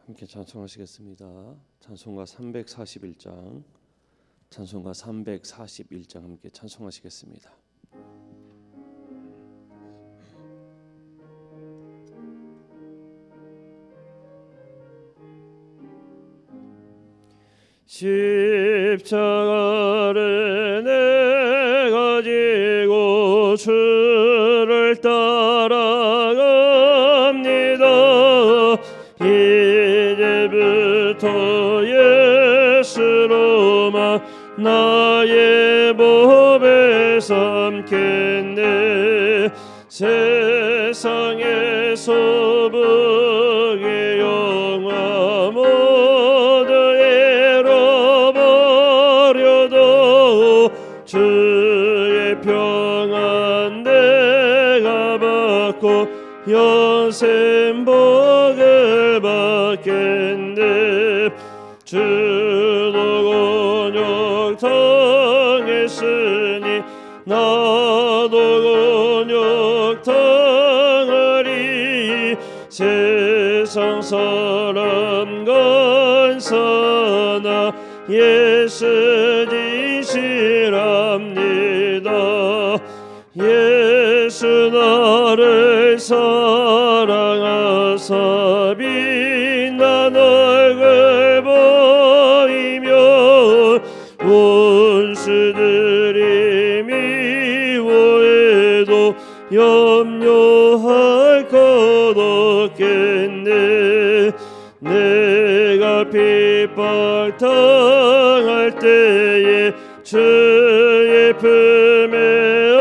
함께 찬송하시겠습니다. 찬송가 341장, 찬송가 341장 함께 찬송하시겠습니다. 십자가를 내가 지고 주를 따라갑니다. 이제부터 예수로만 나의 법에 삼겠네. 세상의 소복의 영화 모두 잃어버려도 주의 평안 내가 받고 영생 복을 받겠네. 주도 곤욕 당했으니 나도 곤욕 당하리. 세상 사람 간사나 예수 진실합니다. 예수 나를 사랑하사 빛난 얼굴 보이며 원수들이 미워해도 염려할 것 없겠네. 내가 핍박 당할 때에 주의 품에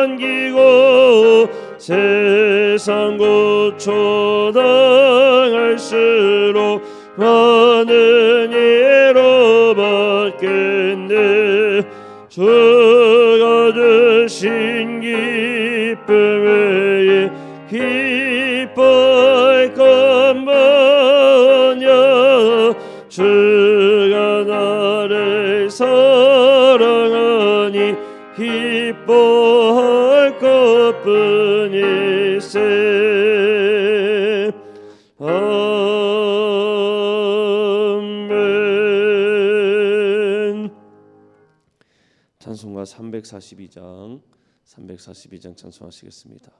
안기고 세상 고초당할수록 많은 예로 받겠네. 주가 주신 기쁨 외에 기뻐할 것 마냐. 주가 나를 사랑하니 기뻐할 것뿐일세. 아멘. 찬송가 342장 찬송하시겠습니다.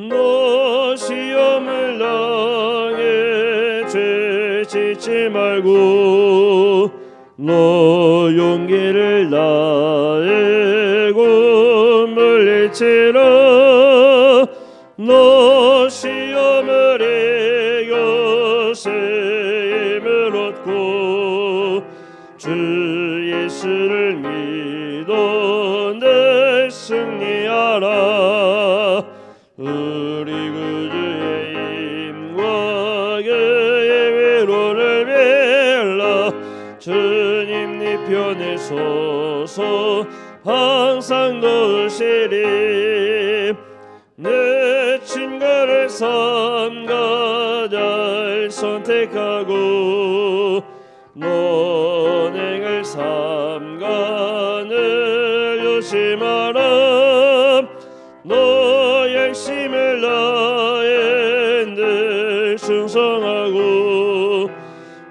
너 시험을 당해 죄 짓지 말고 너 용기를 다해 꿈을 잃지라. 너 시험을 이겨 새 힘을 얻고 주 예수를 믿어 내 승리하라. 우리 구주의 힘과 그의 위로를 빌라. 주님 네 편에 서서 항상 도우시리. 내 친구를 삼가 잘 선택하고 너행을 삼가 늘 조심하라. 너 열심을 다해 늘 충성하고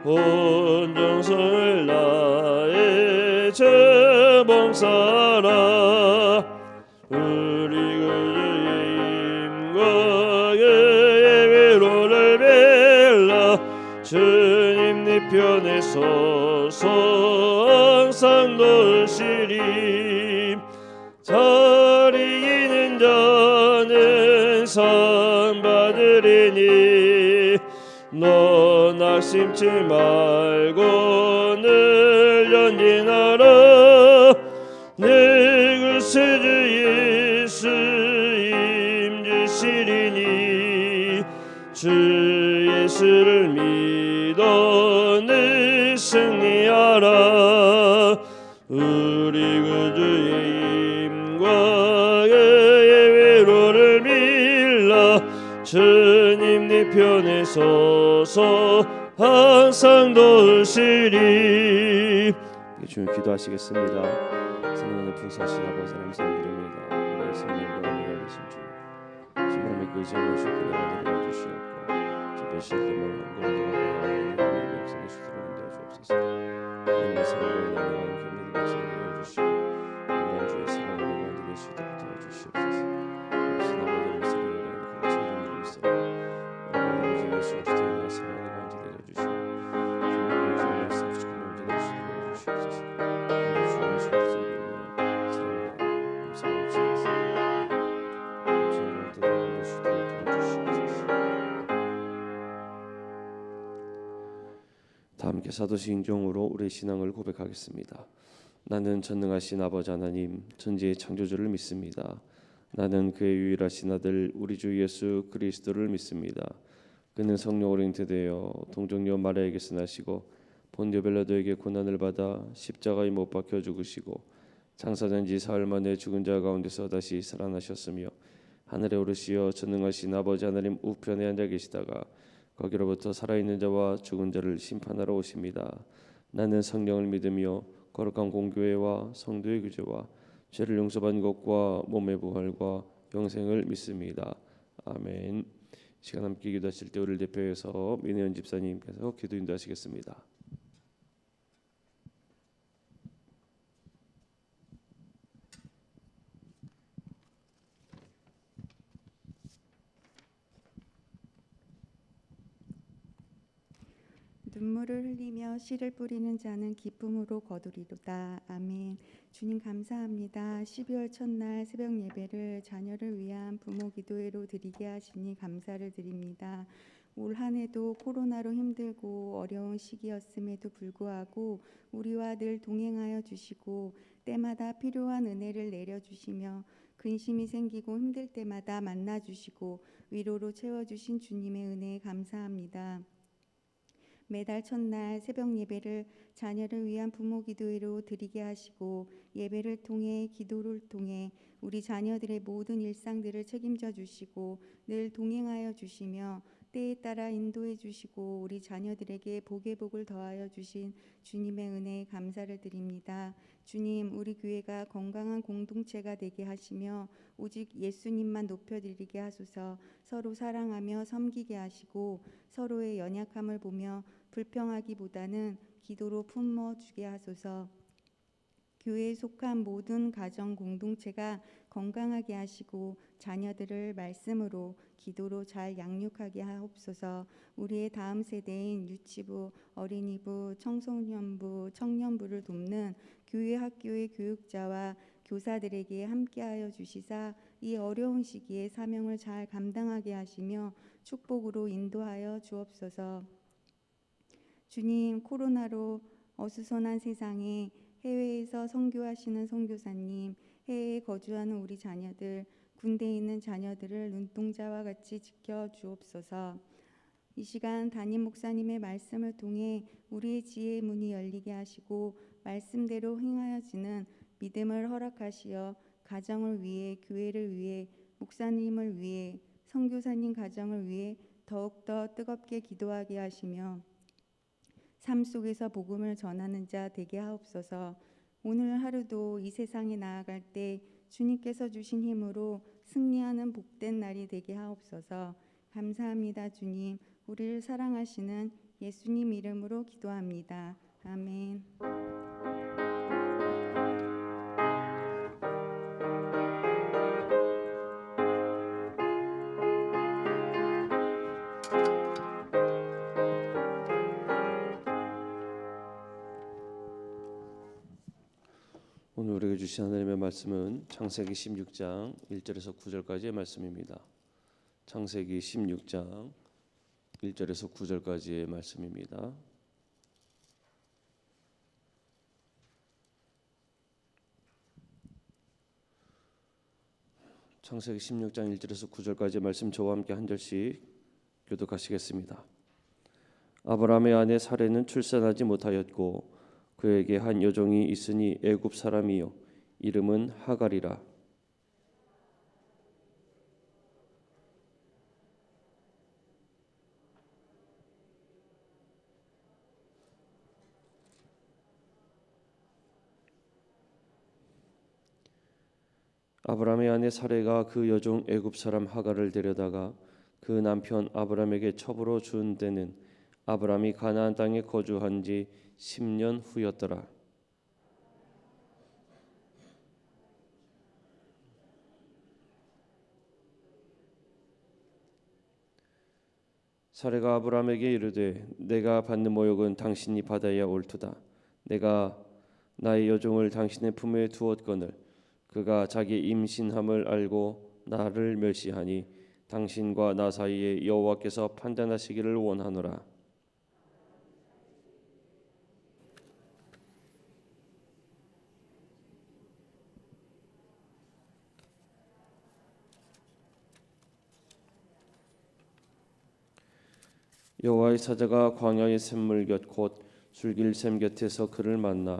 온 정성을 다해 주 봉사하라. 우리 구주의 힘과 그의 위로를 빌라. 주님 네 편에 서서 항상 도우시리. 잘 이기는 자는 상 받으리니 너 낙심치 말고 늘 전진하라. 내 구세주 예수 힘주시리니 주 예수를 믿어 늘 승리하라. 우리 구주의 힘과 그의 위로를 빌라. 주님 네 편에 서서 항상 도우시리. 주님 기도하시겠습니다. 성령의 풍성하신 아버지 하나님 드립니다. 우리의 생명과 은혜가 되신 주님, 주님의 그 점을 주께다가 내려 주시옵고 저 배실들만 한글로가 하나님의 백성의 수들을 인도해 주옵소서. 하나님의 사랑과 은혜가 함께 백성 되어 주시고 이번 주의 사랑을 만지 될 수 있도록 도와주시옵소서. 역시나 모든 것을 위하여 가르쳐 주는 이름으로 아버지 예수 그리스도의 사랑을 만지 되어 주시고 주님의 의지의 말씀 붙이고 만지 될 수 있도록 주시옵소서. 우리 주 예수 그리스도의 이름으로 사랑과 감사를 드리옵소서. 감사를 드리는 수도록 도와주시옵소서. 다 함께 사도신경으로 우리의 신앙을 고백하겠습니다. 나는 전능하신 아버지 하나님 천지의 창조주를 믿습니다. 나는 그의 유일하신 아들 우리 주 예수 그리스도를 믿습니다. 그는 성령으로 잉태되어 동정녀 마리아에게서 나시고 본디오 빌라도에게 고난을 받아 십자가에 못 박혀 죽으시고 장사된 지 사흘 만에 죽은 자 가운데서 다시 살아나셨으며 하늘에 오르시어 전능하신 아버지 하나님 우편에 앉아 계시다가 거기로부터 살아있는 자와 죽은 자를 심판하러 오십니다. 나는 성령을 믿으며 거룩한 공교회와 성도의 교제와 죄를 용서받는 것과 몸의 부활과 영생을 믿습니다. 아멘. 시간 함께 기도하실 때 우리를 대표해서 민혜연 집사님께서 기도 인도하시겠습니다. 눈물을 흘리며 씨를 뿌리는 자는 기쁨으로 거두리로다. 아멘. 주님 감사합니다. 12월 첫날 새벽 예배를 자녀를 위한 부모 기도회로 드리게 하시니 감사를 드립니다. 올 한 해도 코로나로 힘들고 어려운 시기였음에도 불구하고 우리와 늘 동행하여 주시고 때마다 필요한 은혜를 내려주시며 근심이 생기고 힘들 때마다 만나주시고 위로로 채워주신 주님의 은혜에 감사합니다. 매달 첫날 새벽 예배를 자녀를 위한 부모 기도회로 드리게 하시고 예배를 통해 기도를 통해 우리 자녀들의 모든 일상들을 책임져 주시고 늘 동행하여 주시며 때에 따라 인도해 주시고 우리 자녀들에게 복의 복을 더하여 주신 주님의 은혜에 감사를 드립니다. 주님, 우리 교회가 건강한 공동체가 되게 하시며 오직 예수님만 높여드리게 하소서. 서로 사랑하며 섬기게 하시고 서로의 연약함을 보며 불평하기보다는 기도로 품어주게 하소서. 교회에 속한 모든 가정 공동체가 건강하게 하시고 자녀들을 말씀으로 기도로 잘 양육하게 하옵소서. 우리의 다음 세대인 유치부, 어린이부, 청소년부, 청년부를 돕는 교회 학교의 교육자와 교사들에게 함께하여 주시사 이 어려운 시기에 사명을 잘 감당하게 하시며 축복으로 인도하여 주옵소서. 주님, 코로나로 어수선한 세상에 해외에서 선교하시는 선교사님, 해외에 거주하는 우리 자녀들, 군대에 있는 자녀들을 눈동자와 같이 지켜 주옵소서. 이 시간 담임 목사님의 말씀을 통해 우리의 지혜의 문이 열리게 하시고 말씀대로 행하여지는 믿음을 허락하시어 가정을 위해, 교회를 위해, 목사님을 위해, 선교사님 가정을 위해 더욱더 뜨겁게 기도하게 하시며 삶 속에서 복음을 전하는 자 되게 하옵소서. 오늘 하루도 이 세상에 나아갈 때 주님께서 주신 힘으로 승리하는 복된 날이 되게 하옵소서. 감사합니다. 주님, 우리를 사랑하시는 예수님 이름으로 기도합니다. 아멘. 오늘 우리에게 주신 하나님의 말씀은 창세기 16장 1절에서 9절까지의 말씀입니다. 창세기 16장 1절에서 9절까지의 말씀입니다. 창세기 16장 1절에서 9절까지의 말씀 저와 함께 한 절씩 교독하시겠습니다. 아브라함의 아내 사레는 출산하지 못하였고 그에게 한 여종이 있으니 애굽 사람이요 이름은 하갈이라. 아브라함의 아내 사레가 그 여종 애굽 사람 하갈을 데려다가 그 남편 아브라함에게 첩으로 준 때는 아브라함이 가나안 땅에 거주한 지 10년 후였더라. 사레가 아브라함에게 이르되 내가 받는 모욕은 당신이 받아야 옳도다. 내가 나의 여종을 당신의 품에 두었거늘 그가 자기 임신함을 알고 나를 멸시하니 당신과 나 사이에 여호와께서 판단하시기를 원하노라. 여호와의 사자가 광야의 샘물 곁 곧 줄길샘 곁에서 그를 만나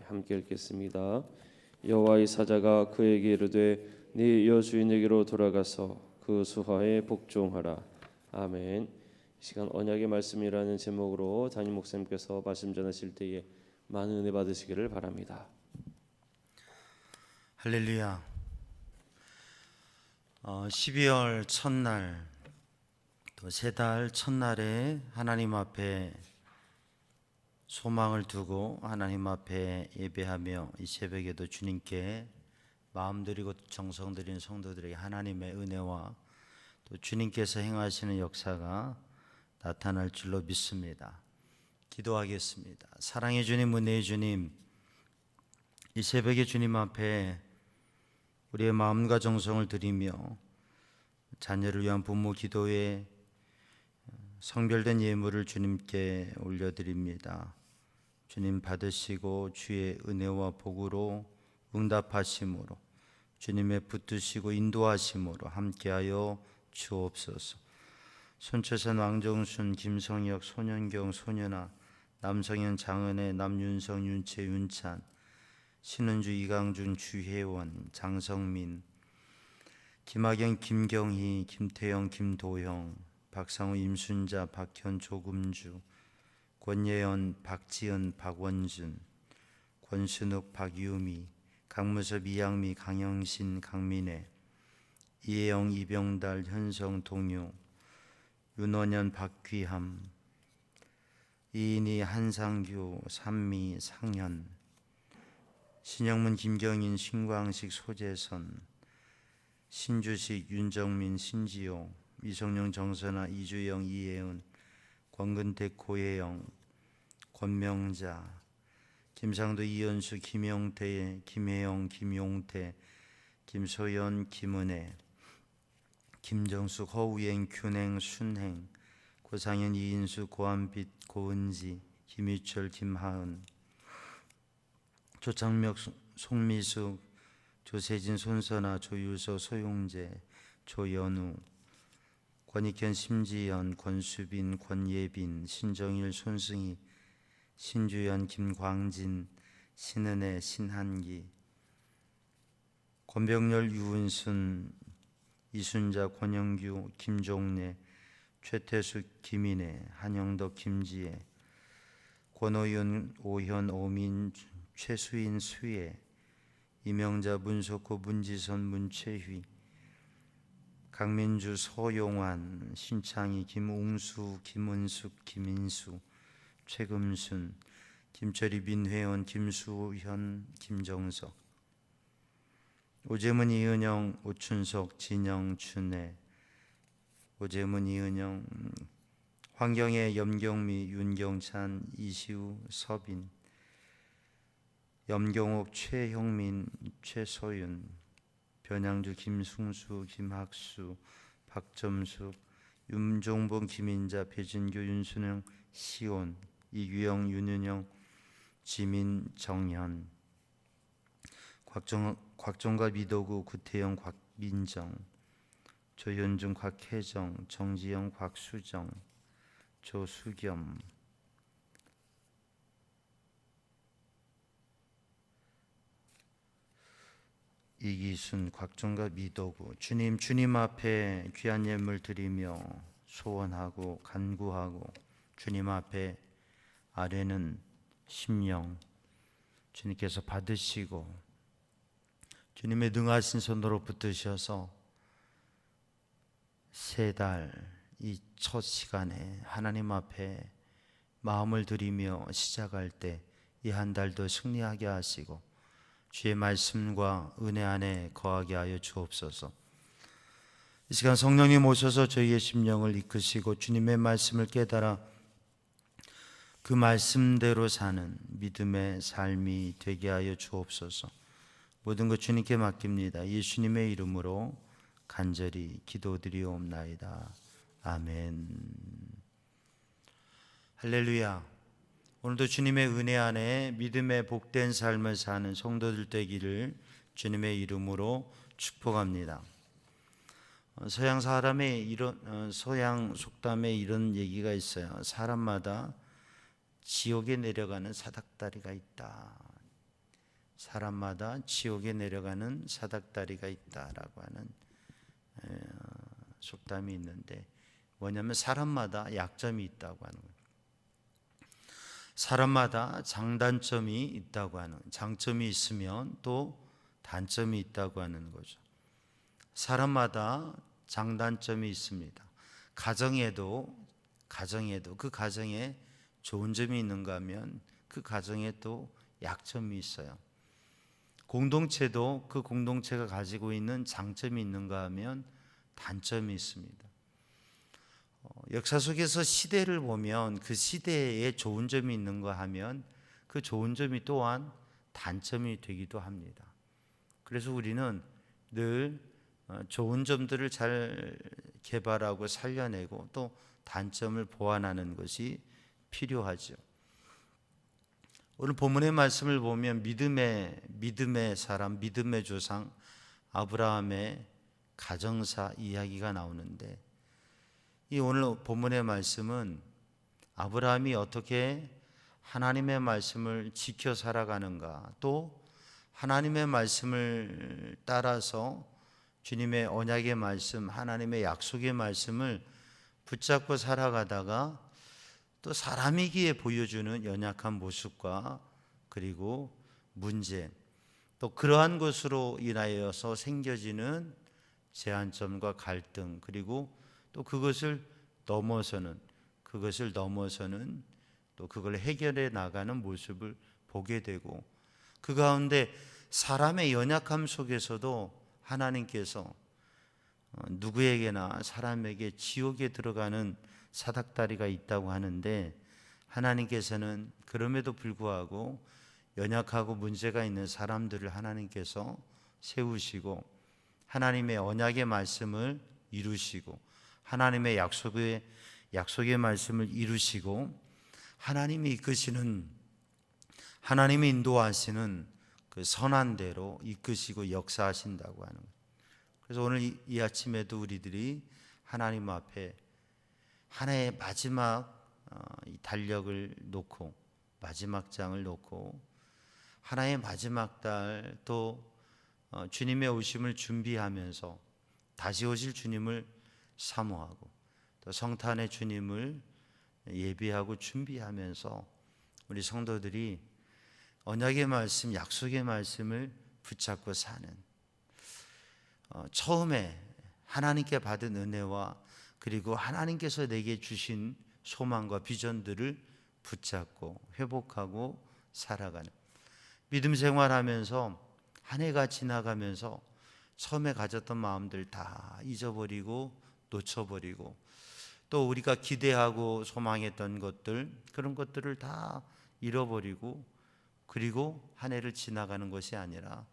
함께 읽겠습니다. 여호와의 사자가 그에게 이르되 네 여주인에게로 돌아가서 그 수하에 복종하라. 아멘. 이 시간 언약의 말씀이라는 제목으로 담임 목사님께서 말씀 전하실 때에 많은 은혜 받으시기를 바랍니다. 할렐루야. 12월 첫날 또 세 달 첫날에 하나님 앞에 소망을 두고 하나님 앞에 예배하며 이 새벽에도 주님께 마음 드리고 정성 드리는 성도들에게 하나님의 은혜와 또 주님께서 행하시는 역사가 나타날 줄로 믿습니다. 기도하겠습니다. 사랑의 주님, 은혜의 주님, 이 새벽에 주님 앞에 우리의 마음과 정성을 드리며 자녀를 위한 부모 기도에 성별된 예물을 주님께 올려드립니다. 주님 받으시고 주의 은혜와 복으로 응답하심으로 주님의 붙드시고 인도하심으로 함께하여 주옵소서. 손채선, 왕정순, 김성혁, 손현경, 소년아, 남성현, 장은혜, 남윤성, 윤채, 윤찬, 신은주, 이강준, 주혜원, 장성민, 김학영, 김경희, 김태영, 김도형, 박상우, 임순자, 박현, 조금주, 권예연, 박지은, 박원준, 권순욱, 박유미, 강무섭, 이양미, 강영신, 강민혜, 이혜영, 이병달, 현성, 동요, 윤원현, 박귀함, 이인희, 한상규, 산미, 상현, 신영문, 김경인, 신광식, 소재선, 신주식, 윤정민, 신지호, 이성용, 정선아, 이주영, 이혜은, 권근택, 고혜영, 권명자, 김상도, 이현수, 김용태, 김혜영, 김용태, 김소연, 김은혜, 김정숙, 허우행, 균행, 순행, 고상현, 이인수, 고한빛, 고은지, 김유철, 김하은, 조창명, 송미숙, 조세진, 손선아, 조유서, 소용재, 조연우, 권익현, 심지연, 권수빈, 권예빈, 신정일, 손승희, 신주연, 김광진, 신은혜, 신한기, 권병렬, 유은순, 이순자, 권영규, 김종래, 최태숙, 김인혜, 한영덕, 김지혜, 권오윤, 오현, 오민, 최수인, 수혜, 이명자, 문석호, 문지선, 문채휘, 강민주, 서용환, 신창희, 김웅수, 김은숙, 김인수, 최금순, 김철희, 민회원, 김수현, 김정석, 오재문, 이은영, 오춘석, 진영, 준혜, 오재문, 이은영, 황경애, 염경미, 윤경찬, 이시우, 서빈, 염경옥, 최형민, 최소윤, 변양주, 김승수, 김학수, 박점숙, 윤종봉, 김인자, 배진교, 윤순영, 시온, 이규영, 윤은영, 지민, 정현, 곽종갑, 이도구, 구태영, 곽민정, 조현중, 곽혜정, 정지영, 곽수정, 조수겸, 이기순, 곽종갑, 이도구, 주님 앞에 귀한 예물 드리며 소원하고 간구하고 주님 앞에 아뢰는 심령 주님께서 받으시고 주님의 능하신 손으로 붙드셔서 3달 이 첫 시간에 하나님 앞에 마음을 들이며 시작할 때 이 한 달도 승리하게 하시고 주의 말씀과 은혜 안에 거하게 하여 주옵소서. 이 시간 성령님 오셔서 저희의 심령을 이끄시고 주님의 말씀을 깨달아 그 말씀대로 사는 믿음의 삶이 되게 하여 주옵소서. 모든 것 주님께 맡깁니다. 예수님의 이름으로 간절히 기도드리옵나이다. 아멘. 할렐루야. 오늘도 주님의 은혜 안에 믿음의 복된 삶을 사는 성도들 되기를 주님의 이름으로 축복합니다. 서양 속담에 이런 얘기가 있어요. 사람마다 지옥에 내려가는 사닥다리가 있다. 사람마다 지옥에 내려가는 사닥다리가 있다라고 하는 속담이 있는데 뭐냐면 사람마다 약점이 있다고 하는 거예요. 사람마다 장단점이 있다고 하는, 장점이 있으면 또 단점이 있다고 하는 거죠. 사람마다 장단점이 있습니다. 가정에도 그 가정에 좋은 점이 있는가 하면 그 가정에 또 약점이 있어요. 공동체도 그 공동체가 가지고 있는 장점이 있는가 하면 단점이 있습니다. 역사 속에서 시대를 보면 그 시대에 좋은 점이 있는가 하면 그 좋은 점이 또한 단점이 되기도 합니다. 그래서 우리는 늘 좋은 점들을 잘 개발하고 살려내고 또 단점을 보완하는 것이 필요하죠. 오늘 본문의 말씀을 보면 믿음의 사람, 믿음의 조상 아브라함의 가정사 이야기가 나오는데 이 오늘 본문의 말씀은 아브라함이 어떻게 하나님의 말씀을 지켜 살아가는가, 또 하나님의 말씀을 따라서 주님의 언약의 말씀, 하나님의 약속의 말씀을 붙잡고 살아가다가 또 사람이기에 보여주는 연약한 모습과 그리고 문제, 또 그러한 것으로 인하여서 생겨지는 제한점과 갈등, 그리고 또 그것을 넘어서는 또 그걸 해결해 나가는 모습을 보게 되고 그 가운데 사람의 연약함 속에서도 하나님께서 누구에게나 사람에게 지옥에 들어가는 사닥다리가 있다고 하는데 하나님께서는 그럼에도 불구하고 연약하고 문제가 있는 사람들을 하나님께서 세우시고 하나님의 언약의 말씀을 이루시고 하나님의 약속의 말씀을 이루시고 하나님이 이끄시는 하나님이 인도하시는 그 선한 대로 이끄시고 역사하신다고 하는 거예요. 그래서 오늘 이 아침에도 우리들이 하나님 앞에 하나의 마지막 달력을 놓고 마지막 장을 놓고 하나의 마지막 달 또 주님의 오심을 준비하면서 다시 오실 주님을 사모하고 또 성탄의 주님을 예비하고 준비하면서 우리 성도들이 언약의 말씀, 약속의 말씀을 붙잡고 사는 처음에 하나님께 받은 은혜와 그리고 하나님께서 내게 주신 소망과 비전들을 붙잡고 회복하고 살아가는 믿음 생활하면서 한 해가 지나가면서 처음에 가졌던 마음들 다 잊어버리고 놓쳐버리고 또 우리가 기대하고 소망했던 것들 그런 것들을 다 잃어버리고 그리고 한 해를 지나가는 것이 아니라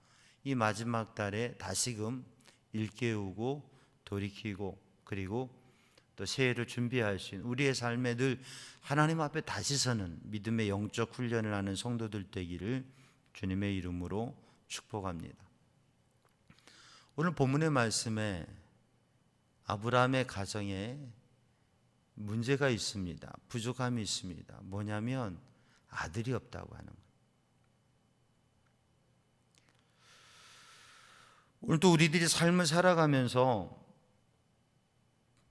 이 마지막 달에 다시금 일깨우고 돌이키고 그리고 또 새해를 준비할 수 있는 우리의 삶에 늘 하나님 앞에 다시 서는 믿음의 영적 훈련을 하는 성도들 되기를 주님의 이름으로 축복합니다. 오늘 본문의 말씀에 아브라함의 가정에 문제가 있습니다. 부족함이 있습니다. 뭐냐면 아들이 없다고 하는 거예요. 오늘 또 우리들이 삶을 살아가면서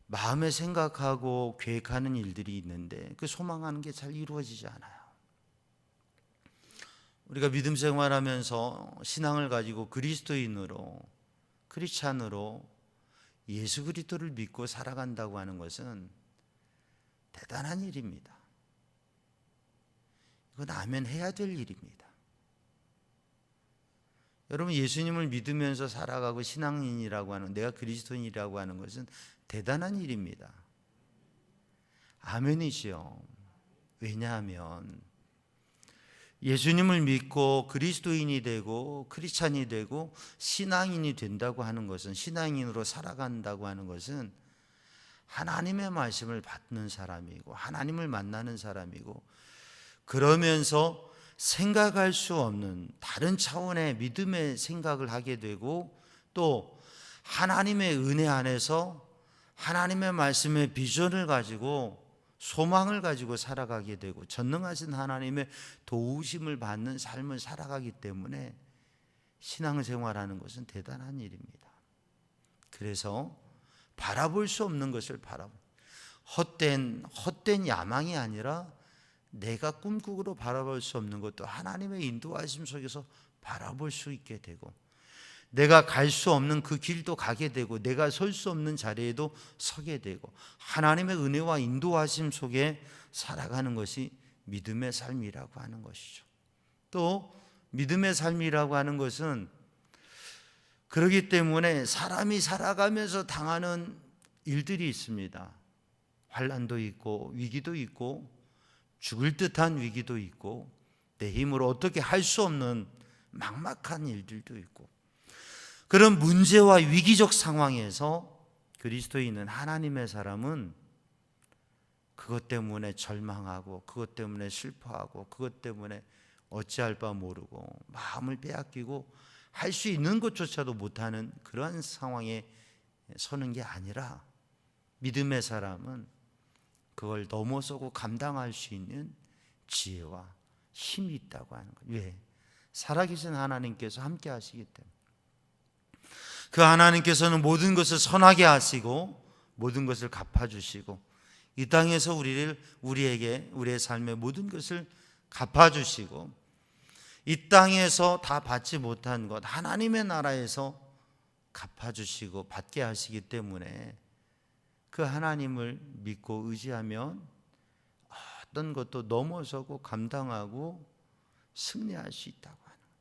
마음에 생각하고 계획하는 일들이 있는데 그 소망하는 게 잘 이루어지지 않아요. 우리가 믿음 생활하면서 신앙을 가지고 그리스도인으로, 크리스찬으로 예수 그리스도를 믿고 살아간다고 하는 것은 대단한 일입니다. 이건 아멘 해야 될 일입니다. 여러분, 예수님을 믿으면서 살아가고 신앙인이라고 하는, 내가 그리스도인이라고 하는 것은 대단한 일입니다. 아멘이지요. 왜냐하면 예수님을 믿고 그리스도인이 되고 크리스찬이 되고 신앙인이 된다고 하는 것은, 신앙인으로 살아간다고 하는 것은 하나님의 말씀을 받는 사람이고 하나님을 만나는 사람이고, 그러면서 생각할 수 없는 다른 차원의 믿음의 생각을 하게 되고, 또 하나님의 은혜 안에서 하나님의 말씀의 비전을 가지고 소망을 가지고 살아가게 되고, 전능하신 하나님의 도우심을 받는 삶을 살아가기 때문에 신앙생활하는 것은 대단한 일입니다. 그래서 바라볼 수 없는 것을 헛된 야망이 아니라 내가 꿈꾸고 바라볼 수 없는 것도 하나님의 인도하심 속에서 바라볼 수 있게 되고, 내가 갈 수 없는 그 길도 가게 되고, 내가 설 수 없는 자리에도 서게 되고, 하나님의 은혜와 인도하심 속에 살아가는 것이 믿음의 삶이라고 하는 것이죠. 또 믿음의 삶이라고 하는 것은 그렇기 때문에 사람이 살아가면서 당하는 일들이 있습니다. 환난도 있고 위기도 있고 죽을 듯한 위기도 있고 내 힘으로 어떻게 할 수 없는 막막한 일들도 있고, 그런 문제와 위기적 상황에서 그리스도인은, 하나님의 사람은 그것 때문에 절망하고 그것 때문에 슬퍼하고 그것 때문에 어찌할 바 모르고 마음을 빼앗기고 할 수 있는 것조차도 못하는 그러한 상황에 서는 게 아니라, 믿음의 사람은 그걸 넘어서고 감당할 수 있는 지혜와 힘이 있다고 하는 거예요. 왜? 살아계신 하나님께서 함께 하시기 때문에. 그 하나님께서는 모든 것을 선하게 하시고 모든 것을 갚아주시고, 이 땅에서 우리에게 우리의 삶의 모든 것을 갚아주시고, 이 땅에서 다 받지 못한 것 하나님의 나라에서 갚아주시고 받게 하시기 때문에 그 하나님을 믿고 의지하면 어떤 것도 넘어서고 감당하고 승리할 수 있다고 하는 거예요.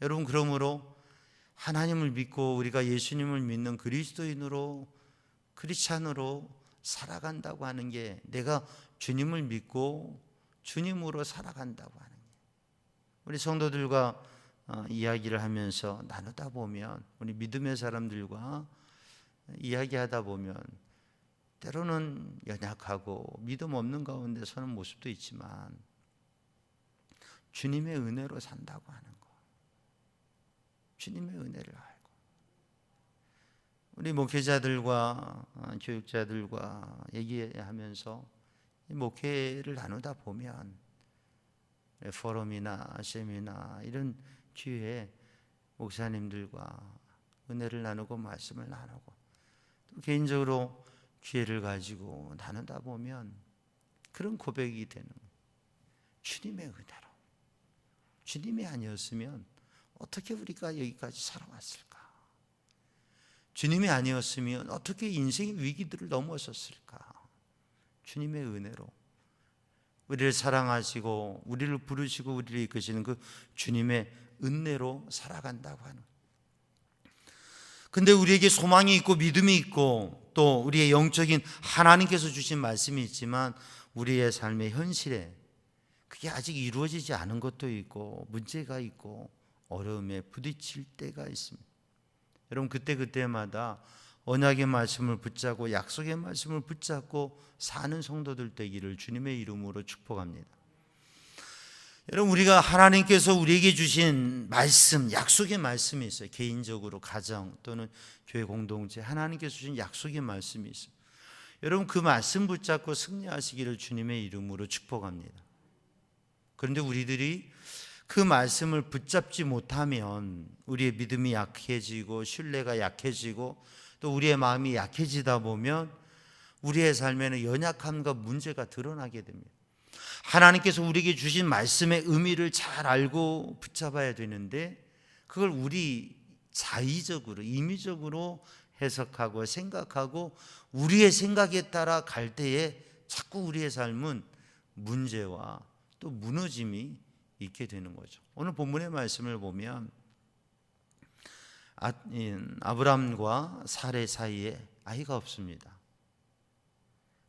여러분, 그러므로 하나님을 믿고 우리가 예수님을 믿는 그리스도인으로, 크리스찬으로 살아간다고 하는 게, 내가 주님을 믿고 주님으로 살아간다고 하는 거예요. 우리 성도들과 이야기를 하면서 나누다 보면, 우리 믿음의 사람들과 이야기하다 보면 때로는 연약하고 믿음 없는 가운데 서는 모습도 있지만 주님의 은혜로 산다고 하는 거, 주님의 은혜를 알고, 우리 목회자들과 교육자들과 얘기하면서 목회를 나누다 보면 포럼이나 세미나 이런 기회에 목사님들과 은혜를 나누고 말씀을 나누고, 또 개인적으로 기회를 가지고 나누다 보면 그런 고백이 되는, 주님의 은혜로, 주님이 아니었으면 어떻게 우리가 여기까지 살아왔을까? 주님이 아니었으면 어떻게 인생의 위기들을 넘어섰을까? 주님의 은혜로 우리를 사랑하시고 우리를 부르시고 우리를 이끄시는 그 주님의 은혜로 살아간다고 하는. 근데 우리에게 소망이 있고 믿음이 있고 또 우리의 영적인 하나님께서 주신 말씀이 있지만, 우리의 삶의 현실에 그게 아직 이루어지지 않은 것도 있고 문제가 있고 어려움에 부딪힐 때가 있습니다. 여러분, 그때마다 언약의 말씀을 붙잡고 약속의 말씀을 붙잡고 사는 성도들 되기를 주님의 이름으로 축복합니다. 여러분, 우리가 하나님께서 우리에게 주신 말씀, 약속의 말씀이 있어요. 개인적으로 가정 또는 교회 공동체 하나님께서 주신 약속의 말씀이 있어요. 여러분, 그 말씀 붙잡고 승리하시기를 주님의 이름으로 축복합니다. 그런데 우리들이 그 말씀을 붙잡지 못하면 우리의 믿음이 약해지고 신뢰가 약해지고 또 우리의 마음이 약해지다 보면 우리의 삶에는 연약함과 문제가 드러나게 됩니다. 하나님께서 우리에게 주신 말씀의 의미를 잘 알고 붙잡아야 되는데 그걸 우리 자의적으로 임의적으로 해석하고 생각하고 우리의 생각에 따라 갈 때에 자꾸 우리의 삶은 문제와 또 무너짐이 있게 되는 거죠. 오늘 본문의 말씀을 보면 아브람과 사레 사이에 아이가 없습니다.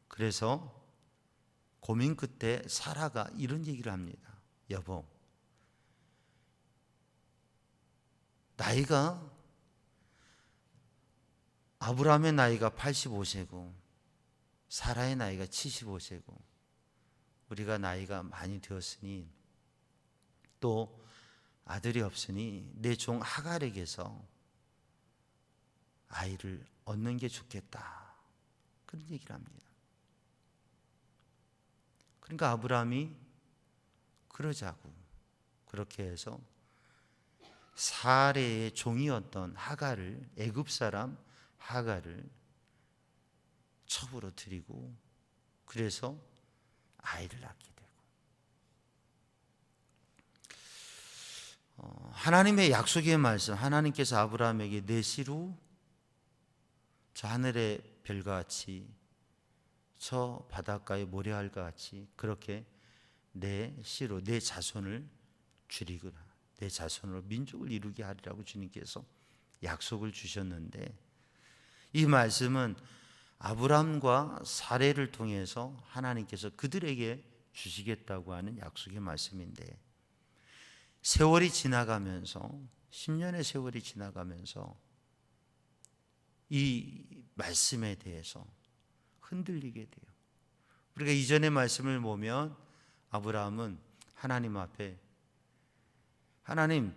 그래서 고민 끝에 사라가 이런 얘기를 합니다. 여보, 아브라함의 나이가 85세고 사라의 나이가 75세고 우리가 나이가 많이 되었으니 또 아들이 없으니 내 종 하갈에게서 아이를 얻는 게 좋겠다. 그런 얘기를 합니다. 그러니까 아브라함이 그러자고 그렇게 해서 사레의 종이었던 하갈을, 애굽 사람 하갈을 첩으로 들이고 그래서 아이를 낳게 되고, 하나님의 약속의 말씀, 하나님께서 아브라함에게 내 씨로 저 하늘의 별과 같이 저 바닷가의 모래알과 같이 그렇게 내 씨로 내 자손을 줄이거나 내 자손으로 민족을 이루게 하리라고 주님께서 약속을 주셨는데, 이 말씀은 아브람과 사레를 통해서 하나님께서 그들에게 주시겠다고 하는 약속의 말씀인데, 세월이 지나가면서 10년의 세월이 지나가면서 이 말씀에 대해서 흔들리게 돼요. 우리가 이전의 말씀을 보면 아브라함은 하나님 앞에 하나님,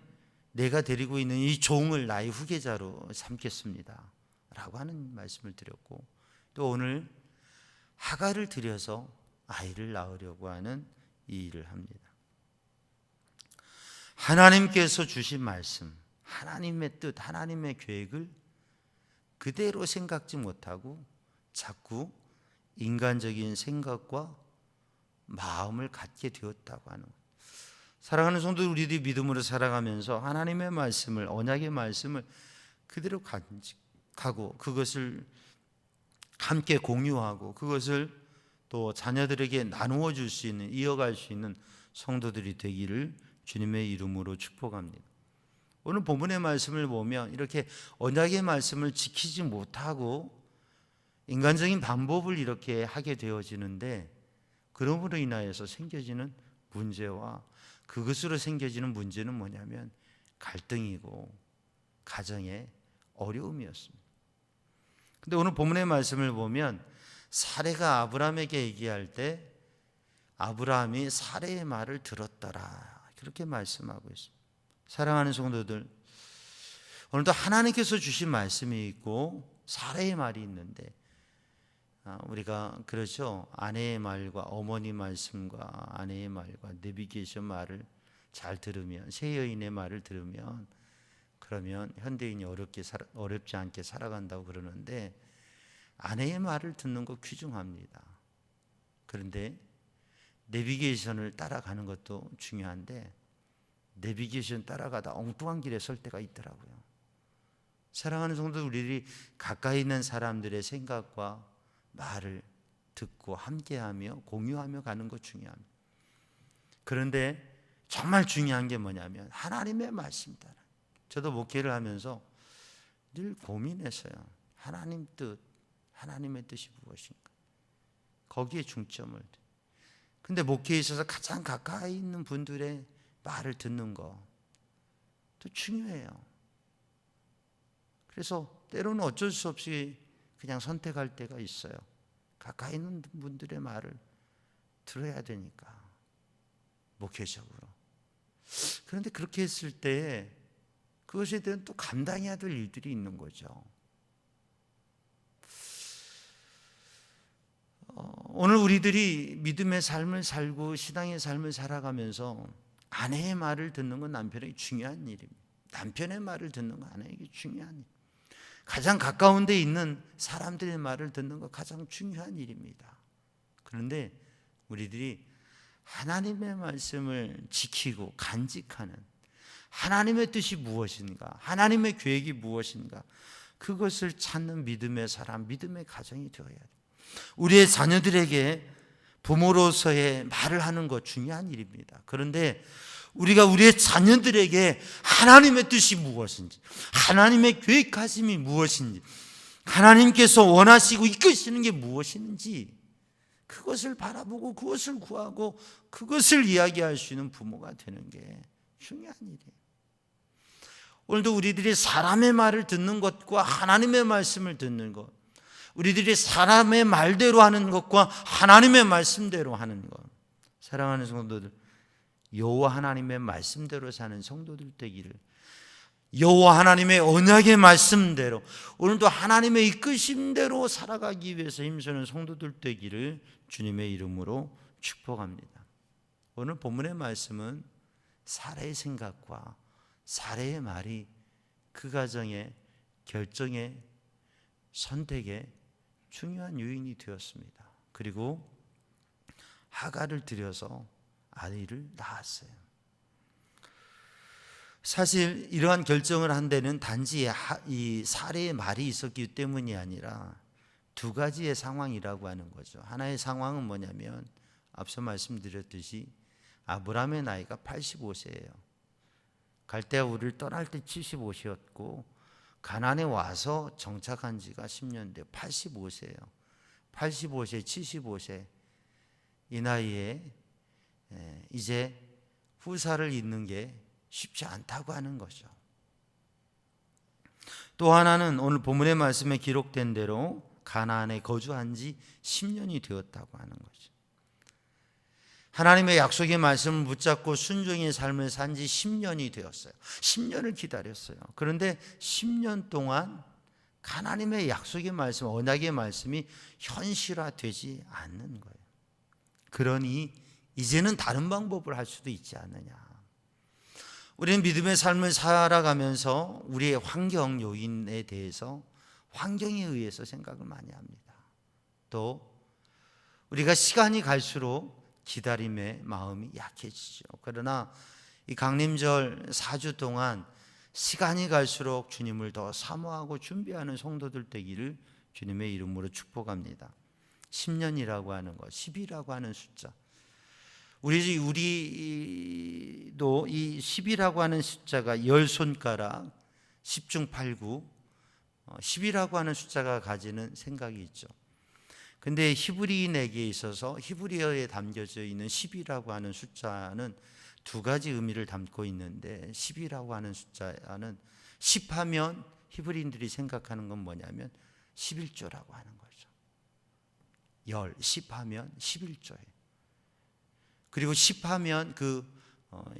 내가 데리고 있는 이 종을 나의 후계자로 삼겠습니다 라고 하는 말씀을 드렸고, 또 오늘 하갈을 들여서 아이를 낳으려고 하는 이 일을 합니다. 하나님께서 주신 말씀, 하나님의 뜻, 하나님의 계획을 그대로 생각지 못하고 자꾸 인간적인 생각과 마음을 갖게 되었다고 하는 것. 사랑하는 성도, 우리들이 믿음으로 살아가면서 하나님의 말씀을, 언약의 말씀을 그대로 간직하고 그것을 함께 공유하고 그것을 또 자녀들에게 나누어 줄 수 있는, 이어갈 수 있는 성도들이 되기를 주님의 이름으로 축복합니다. 오늘 본문의 말씀을 보면 이렇게 언약의 말씀을 지키지 못하고 인간적인 방법을 이렇게 하게 되어지는데, 그러므로 인하여서 생겨지는 문제와 그것으로 생겨지는 문제는 뭐냐면 갈등이고 가정의 어려움이었습니다. 근데 오늘 본문의 말씀을 보면 사레가 아브라함에게 얘기할 때 아브라함이 사레의 말을 들었더라, 그렇게 말씀하고 있습니다. 사랑하는 성도들, 오늘도 하나님께서 주신 말씀이 있고 사레의 말이 있는데, 우리가 그렇죠, 아내의 말과 어머니 말씀과 아내의 말과 내비게이션 말을 잘 들으면, 새 여인의 말을 들으면 그러면 현대인이 어렵지 않게 살아간다고 그러는데, 아내의 말을 듣는 거 귀중합니다. 그런데 내비게이션을 따라가는 것도 중요한데 내비게이션 따라가다 엉뚱한 길에 설 때가 있더라고요. 사랑하는 성도, 우리들이 가까이 있는 사람들의 생각과 말을 듣고 함께하며 공유하며 가는 것 중요합니다. 그런데 정말 중요한 게 뭐냐면 하나님의 말씀이다. 저도 목회를 하면서 늘 고민했어요. 하나님 뜻, 하나님의 뜻이 무엇인가? 거기에 중점을. 근데 목회에 있어서 가장 가까이 있는 분들의 말을 듣는 거 또 중요해요. 그래서 때로는 어쩔 수 없이 그냥 선택할 때가 있어요. 가까이 있는 분들의 말을 들어야 되니까, 목회적으로. 그런데 그렇게 했을 때 그것에 대한 또 감당해야 될 일들이 있는 거죠. 오늘 우리들이 믿음의 삶을 살고 신앙의 삶을 살아가면서 아내의 말을 듣는 건 남편에게 중요한 일입니다. 남편의 말을 듣는 건 아내에게 중요한 일. 가장 가까운 데 있는 사람들의 말을 듣는 것 가장 중요한 일입니다. 그런데 우리들이 하나님의 말씀을 지키고 간직하는 하나님의 뜻이 무엇인가, 하나님의 계획이 무엇인가, 그것을 찾는 믿음의 사람, 믿음의 가정이 되어야 돼요. 우리의 자녀들에게 부모로서의 말을 하는 것 중요한 일입니다. 그런데 우리가 우리의 자녀들에게 하나님의 뜻이 무엇인지, 하나님의 계획하심이 무엇인지, 하나님께서 원하시고 이끄시는 게 무엇인지 그것을 바라보고 그것을 구하고 그것을 이야기할 수 있는 부모가 되는 게 중요한 일이에요. 오늘도 우리들이 사람의 말을 듣는 것과 하나님의 말씀을 듣는 것, 우리들이 사람의 말대로 하는 것과 하나님의 말씀대로 하는 것, 사랑하는 성도들, 여호와 하나님의 말씀대로 사는 성도들 되기를, 여호와 하나님의 언약의 말씀대로 오늘도 하나님의 이끄심대로 살아가기 위해서 힘쓰는 성도들 되기를 주님의 이름으로 축복합니다. 오늘 본문의 말씀은 사례의 생각과 사례의 말이 그 가정의 결정의 선택의 중요한 요인이 되었습니다. 그리고 하갈을 들여서 아이를 낳았어요. 사실 이러한 결정을 한 데는 단지 이 사례의 말이 있었기 때문이 아니라 두 가지의 상황이라고 하는 거죠. 하나의 상황은 뭐냐면 앞서 말씀드렸듯이 아브라함의 나이가 85세예요. 갈대아 우르를 떠날 때 75세였고 가나안에 와서 정착한 지가 10년 돼 85세예요. 85세, 75세 이 나이에 이제 후사를 잇는 게 쉽지 않다고 하는 거죠. 또 하나는 오늘 본문의 말씀에 기록된 대로 가나안에 거주한 지 10년이 되었다고 하는 거죠. 하나님의 약속의 말씀을 붙잡고 순종의 삶을 산 지 10년이 되었어요. 10년을 기다렸어요. 그런데 10년 동안 하나님의 약속의 말씀, 언약의 말씀이 현실화되지 않는 거예요. 그러니 이제는 다른 방법을 할 수도 있지 않느냐. 우리는 믿음의 삶을 살아가면서 우리의 환경 요인에 대해서 환경에 의해서 생각을 많이 합니다. 또 우리가 시간이 갈수록 기다림의 마음이 약해지죠. 그러나 이 강림절 4주 동안 시간이 갈수록 주님을 더 사모하고 준비하는 성도들 되기를 주님의 이름으로 축복합니다. 10년이라고 하는 것, 10이라고 하는 숫자, 우리도 이 10이라고 하는 숫자가 10손가락, 10중 8구, 10이라고 하는 숫자가 가지는 생각이 있죠. 근데 히브리인에게 있어서 히브리어에 담겨져 있는 10이라고 하는 숫자는 두 가지 의미를 담고 있는데 10이라고 하는 숫자는 10하면 히브리인들이 생각하는 건 뭐냐면 11조라고 하는 거죠. 10하면 11조예요. 그리고 10하면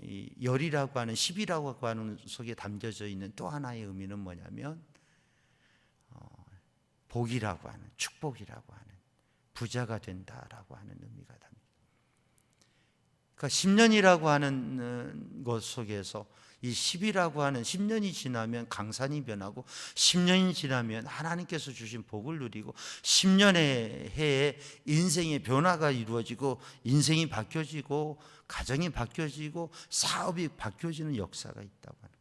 이 열이라고 하는 10이라고 하는 속에 담겨져 있는 또 하나의 의미는 뭐냐면 복이라고 하는, 축복이라고 하는, 부자가 된다라고 하는 의미가 담깁니다. 그러니까 10년이라고 하는 것 속에서 이 10이라고 하는 10년이 지나면 강산이 변하고 10년이 지나면 하나님께서 주신 복을 누리고 10년의 해에 인생의 변화가 이루어지고 인생이 바뀌어지고 가정이 바뀌어지고 사업이 바뀌어지는 역사가 있다고 하는 거예요.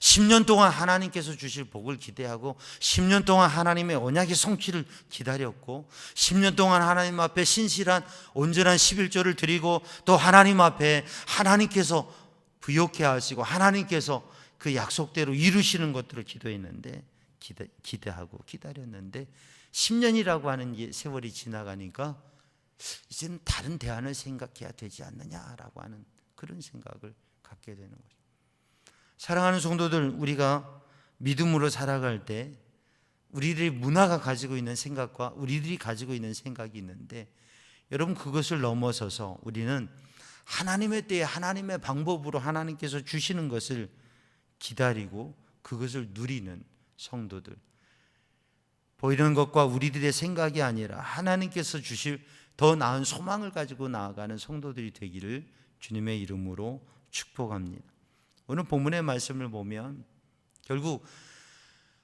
10년 동안 하나님께서 주실 복을 기대하고 10년 동안 하나님의 언약의 성취를 기다렸고 10년 동안 하나님 앞에 신실한 온전한 11조를 드리고 또 하나님 앞에 하나님께서 부욕해 하시고 하나님께서 그 약속대로 이루시는 것들을 기도했는데 기대하고 기다렸는데 10년이라고 하는 세월이 지나가니까 이제는 다른 대안을 생각해야 되지 않느냐라고 하는 그런 생각을 갖게 되는 거죠. 사랑하는 성도들, 우리가 믿음으로 살아갈 때 우리들의 문화가 가지고 있는 생각과 우리들이 가지고 있는 생각이 있는데 여러분 그것을 넘어서서 우리는 하나님의 때에 하나님의 방법으로 하나님께서 주시는 것을 기다리고 그것을 누리는 성도들, 보이는 것과 우리들의 생각이 아니라 하나님께서 주실 더 나은 소망을 가지고 나아가는 성도들이 되기를 주님의 이름으로 축복합니다. 오늘 본문의 말씀을 보면 결국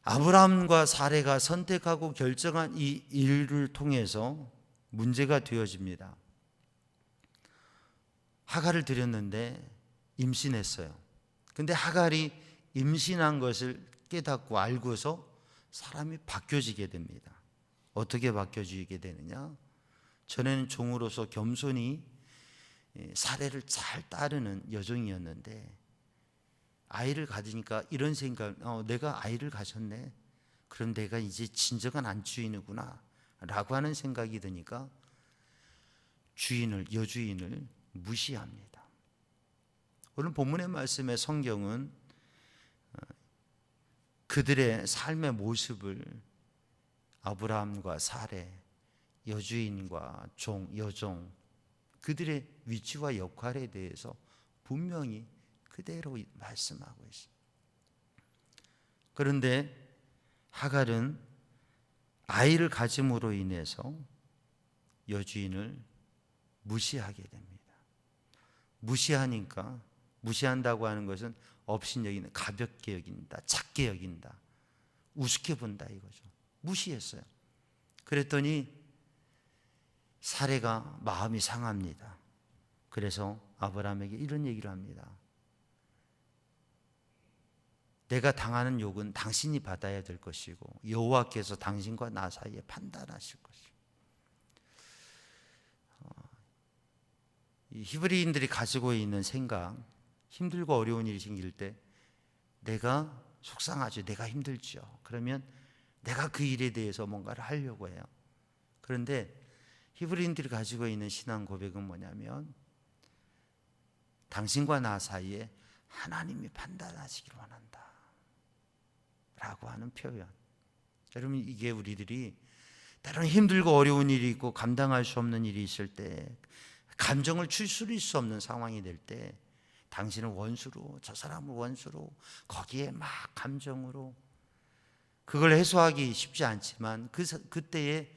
아브라함과 사레가 선택하고 결정한 이 일을 통해서 문제가 되어집니다. 하갈을 드렸는데 임신했어요. 근데 하갈이 임신한 것을 깨닫고 알고서 사람이 바뀌어지게 됩니다. 어떻게 바뀌어지게 되느냐? 전에는 종으로서 겸손히 사례를 잘 따르는 여종이었는데 아이를 가지니까 이런 생각, 내가 아이를 가졌네. 그럼 내가 이제 진정한 안주인이구나 라고 하는 생각이 드니까 여주인을 무시합니다. 오늘 본문의 말씀에 성경은 그들의 삶의 모습을 아브라함과 사레, 여주인과 여종, 그들의 위치와 역할에 대해서 분명히 그대로 말씀하고 있습니다. 그런데 하갈은 아이를 가짐으로 인해서 여주인을 무시하게 됩니다. 무시한다고 하는 것은 없인 여기는 가볍게 여긴다, 작게 여긴다, 우습게 본다 이거죠. 무시했어요. 그랬더니 사레가 마음이 상합니다. 그래서 아브라함에게 이런 얘기를 합니다. 내가 당하는 욕은 당신이 받아야 될 것이고 여호와께서 당신과 나 사이에 판단하실 것이고. 이 히브리인들이 가지고 있는 생각, 힘들고 어려운 일이 생길 때 내가 속상하죠. 내가 힘들죠. 그러면 내가 그 일에 대해서 뭔가를 하려고 해요. 그런데 히브리인들이 가지고 있는 신앙 고백은 뭐냐면 당신과 나 사이에 하나님이 판단하시길 원한다 라고 하는 표현. 여러분, 이게 우리들이 때로는 힘들고 어려운 일이 있고 감당할 수 없는 일이 있을 때, 감정을 추스릴 수 없는 상황이 될 때 당신은 원수로, 저 사람을 원수로, 거기에 막 감정으로, 그걸 해소하기 쉽지 않지만 그때에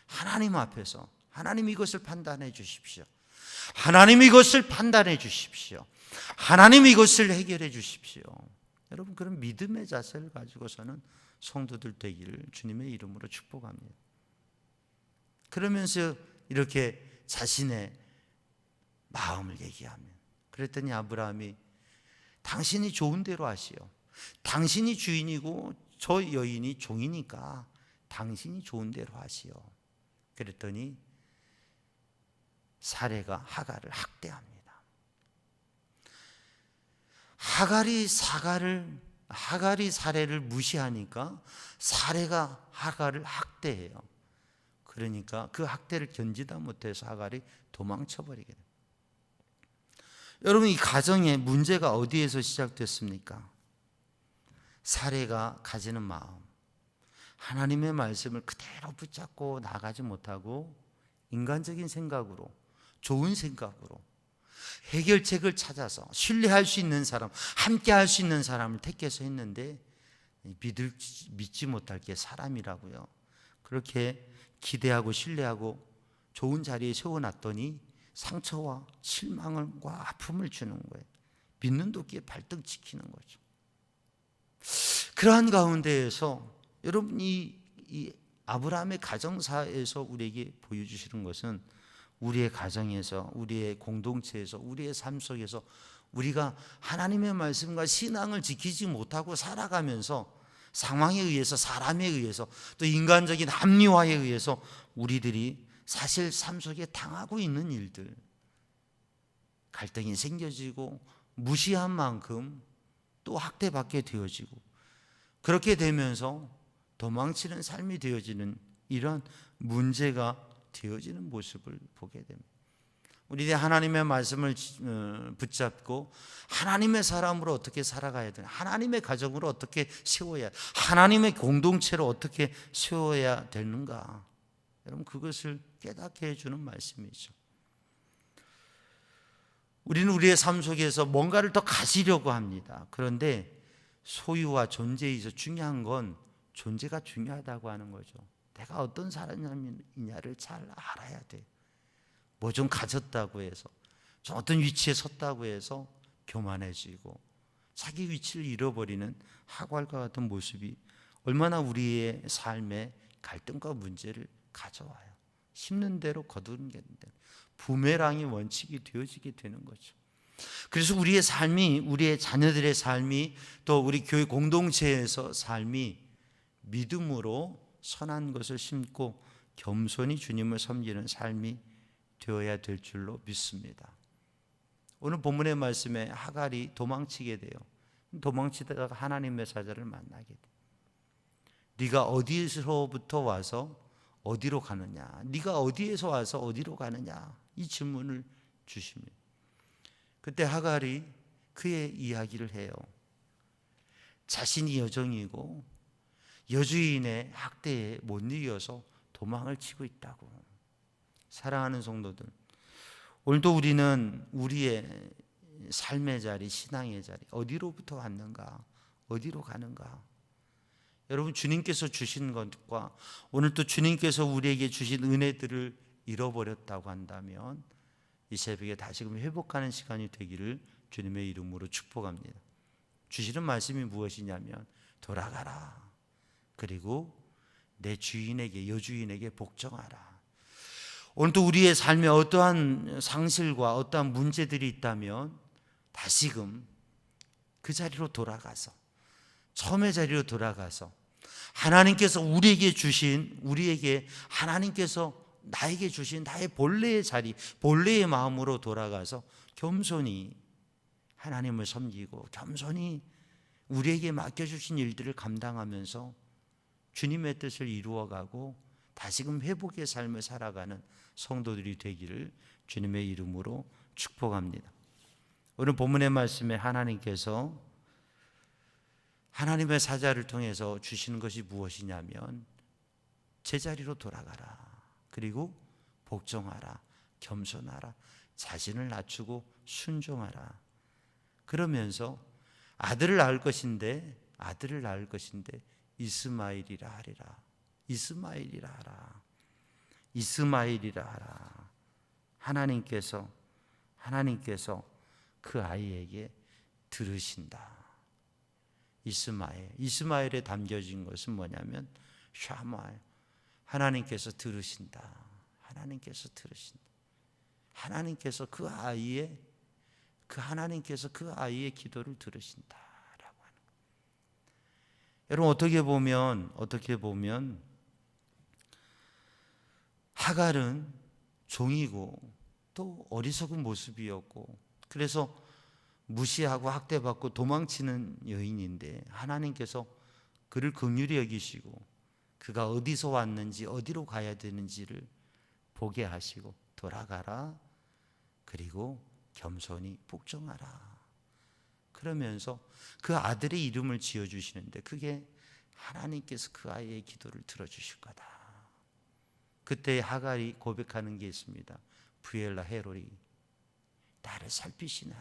하나님 앞에서 하나님 이것을 판단해 주십시오. 하나님 이것을 판단해 주십시오. 하나님 이것을 해결해 주십시오. 여러분, 그런 믿음의 자세를 가지고서는 성도들 되기를 주님의 이름으로 축복합니다. 그러면서 이렇게 자신의 마음을 얘기하면, 그랬더니 아브라함이 당신이 좋은 대로 하시오. 당신이 주인이고 저 여인이 종이니까 당신이 좋은 대로 하시오. 그랬더니 사레가 하갈을 학대합니다. 하갈이 사레를 무시하니까 사레가 하갈을 학대해요. 그러니까 그 학대를 견디다 못해서 하갈이 도망쳐버리게 됩니다. 여러분, 이 가정의 문제가 어디에서 시작됐습니까? 사레가 가지는 마음, 하나님의 말씀을 그대로 붙잡고 나가지 못하고 인간적인 생각으로, 좋은 생각으로 해결책을 찾아서 신뢰할 수 있는 사람, 함께 할 수 있는 사람을 택해서 했는데 믿지 못할 게 사람이라고요. 그렇게 기대하고 신뢰하고 좋은 자리에 세워놨더니 상처와 실망과 아픔을 주는 거예요. 믿는 도끼에 발등 지키는 거죠. 그러한 가운데에서 여러분, 이 아브라함의 가정사에서 우리에게 보여주시는 것은 우리의 가정에서, 우리의 공동체에서, 우리의 삶 속에서 우리가 하나님의 말씀과 신앙을 지키지 못하고 살아가면서 상황에 의해서, 사람에 의해서, 또 인간적인 합리화에 의해서 우리들이 사실 삶 속에 당하고 있는 일들, 갈등이 생겨지고 무시한 만큼 또 학대받게 되어지고, 그렇게 되면서 도망치는 삶이 되어지는 이런 문제가 되어지는 모습을 보게 됩니다. 우리들이 하나님의 말씀을 붙잡고 하나님의 사람으로 어떻게 살아가야 되나, 하나님의 가정으로 어떻게 세워야, 하나님의 공동체로 어떻게 세워야 되는가, 여러분, 그것을 깨닫게 해주는 말씀이죠. 우리는 우리의 삶 속에서 뭔가를 더 가지려고 합니다. 그런데 소유와 존재에서 중요한 건 존재가 중요하다고 하는 거죠. 내가 어떤 사람이냐를 잘 알아야 돼. 뭐 좀 가졌다고 해서, 좀 어떤 위치에 섰다고 해서 교만해지고 자기 위치를 잃어버리는 하갈과 같은 모습이 얼마나 우리의 삶에 갈등과 문제를 가져와요. 심는 대로 거두는 게 부메랑이 원칙이 되어지게 되는 거죠. 그래서 우리의 삶이, 우리의 자녀들의 삶이, 또 우리 교회 공동체에서 삶이 믿음으로 선한 것을 심고 겸손히 주님을 섬기는 삶이 되어야 될 줄로 믿습니다. 오늘 본문의 말씀에 하갈이 도망치게 돼요. 도망치다가 하나님의 사자를 만나게 돼요. 네가 어디에서부터 와서 어디로 가느냐? 네가 어디에서 와서 어디로 가느냐? 이 질문을 주십니다. 그때 하갈이 그의 이야기를 해요. 자신이 여종이고 여주인의 학대에 못 이겨서 도망을 치고 있다고. 사랑하는 성도들, 오늘도 우리는 우리의 삶의 자리, 신앙의 자리, 어디로부터 왔는가? 어디로 가는가? 여러분, 주님께서 주신 것과 오늘 또 주님께서 우리에게 주신 은혜들을 잃어버렸다고 한다면 이 새벽에 다시금 회복하는 시간이 되기를 주님의 이름으로 축복합니다. 주시는 말씀이 무엇이냐면 돌아가라. 그리고 내 주인에게, 여주인에게 복종하라. 오늘도 우리의 삶에 어떠한 상실과 어떠한 문제들이 있다면 다시금 그 자리로 돌아가서, 처음의 자리로 돌아가서 하나님께서 우리에게 주신, 하나님께서 나에게 주신 나의 본래의 자리, 본래의 마음으로 돌아가서 겸손히 하나님을 섬기고 겸손히 우리에게 맡겨주신 일들을 감당하면서 주님의 뜻을 이루어가고 다시금 회복의 삶을 살아가는 성도들이 되기를 주님의 이름으로 축복합니다. 오늘 본문의 말씀에 하나님께서 하나님의 사자를 통해서 주시는 것이 무엇이냐면 제자리로 돌아가라. 그리고 복종하라. 겸손하라. 자신을 낮추고 순종하라. 그러면서 아들을 낳을 것인데 이스마엘이라 하리라. 이스마엘이라 하라. 이스마엘이라 하라. 하나님께서 그 아이에게 들으신다. 이스마엘에 담겨진 것은 뭐냐면 샤마엘. 하나님께서 들으신다. 하나님께서 그 아이의 기도를 들으신다라고 하는 거예요. 여러분, 어떻게 보면 하갈은 종이고 또 어리석은 모습이었고, 그래서 무시하고 학대받고 도망치는 여인인데 하나님께서 그를 긍휼히 여기시고 그가 어디서 왔는지 어디로 가야 되는지를 보게 하시고 돌아가라. 그리고 겸손히 복종하라. 그러면서 그 아들의 이름을 지어주시는데 그게 하나님께서 그 아이의 기도를 들어주실 거다. 그때 하갈이 고백하는 게 있습니다. 부엘라 헤로리, 나를 살피시는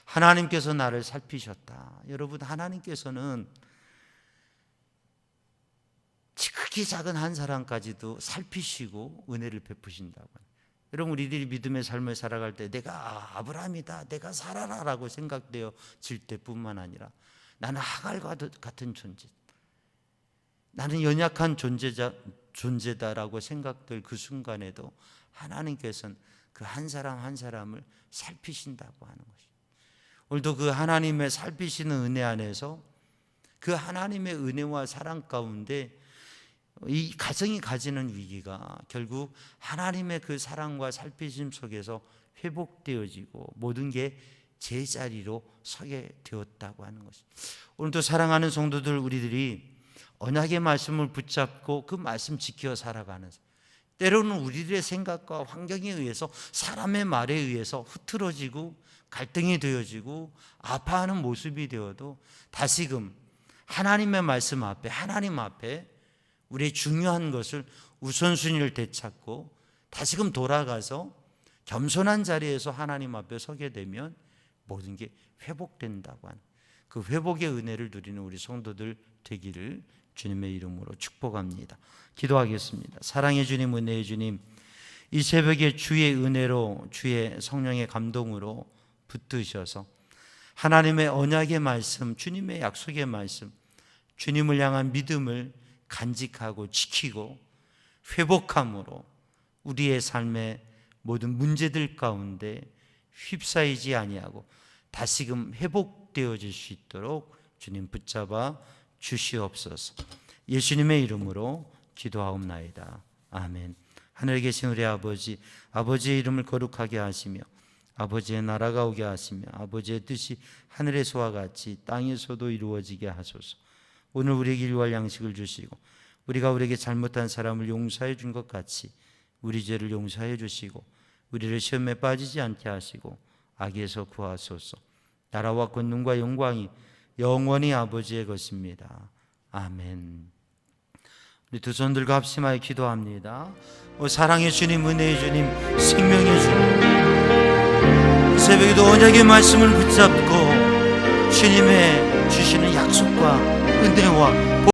하나님께서 나를 살피셨다. 여러분, 하나님께서는 지극히 작은 한 사람까지도 살피시고 은혜를 베푸신다고. 여러분, 우리들이 믿음의 삶을 살아갈 때 내가 아브라함이다, 내가 사라라라고 생각되어질 때뿐만 아니라 나는 하갈과 같은 존재, 나는 연약한 존재다라고 생각될 그 순간에도 하나님께서는 그 한 사람 한 사람을 살피신다고 하는 것이죠. 오늘도 그 하나님의 살피시는 은혜 안에서 그 하나님의 은혜와 사랑 가운데 이 가정이 가지는 위기가 결국 하나님의 그 사랑과 살피심 속에서 회복되어지고 모든 게 제자리로 서게 되었다고 하는 것입니다. 오늘도 사랑하는 성도들, 우리들이 언약의 말씀을 붙잡고 그 말씀 지켜 살아가는, 때로는 우리들의 생각과 환경에 의해서, 사람의 말에 의해서 흐트러지고 갈등이 되어지고 아파하는 모습이 되어도 다시금 하나님의 말씀 앞에, 하나님 앞에 우리의 중요한 것을 우선순위를 되찾고 다시금 돌아가서 겸손한 자리에서 하나님 앞에 서게 되면 모든 게 회복된다고 하는 그 회복의 은혜를 누리는 우리 성도들 되기를 주님의 이름으로 축복합니다. 기도하겠습니다. 사랑의 주님, 은혜의 주님, 이 새벽에 주의 은혜로, 주의 성령의 감동으로 붙드셔서 하나님의 언약의 말씀, 주님의 약속의 말씀 주님을 향한 믿음을 간직하고 지키고 회복함으로 우리의 삶의 모든 문제들 가운데 휩싸이지 아니하고 다시금 회복되어질 수 있도록 주님 붙잡아 주시옵소서. 예수님의 이름으로 기도하옵나이다. 아멘. 하늘에 계신 우리 아버지, 아버지의 이름을 거룩하게 하시며 아버지의 나라가 오게 하시며 아버지의 뜻이 하늘에서와 같이 땅에서도 이루어지게 하소서. 오늘 우리에게 일용할 양식을 주시고 우리가 우리에게 잘못한 사람을 용서해 준 것 같이 우리 죄를 용서해 주시고 우리를 시험에 빠지지 않게 하시고 악에서 구하소서. 나라와 권능과 영광이 영원히 아버지의 것입니다. 아멘. 우리 두 손들과 합심하여 기도합니다. 오 사랑의 주님, 은혜의 주님, 생명의 주님, 이 새벽에도 언약의 말씀을 붙잡고 주님의 주시는 약속과 은혜와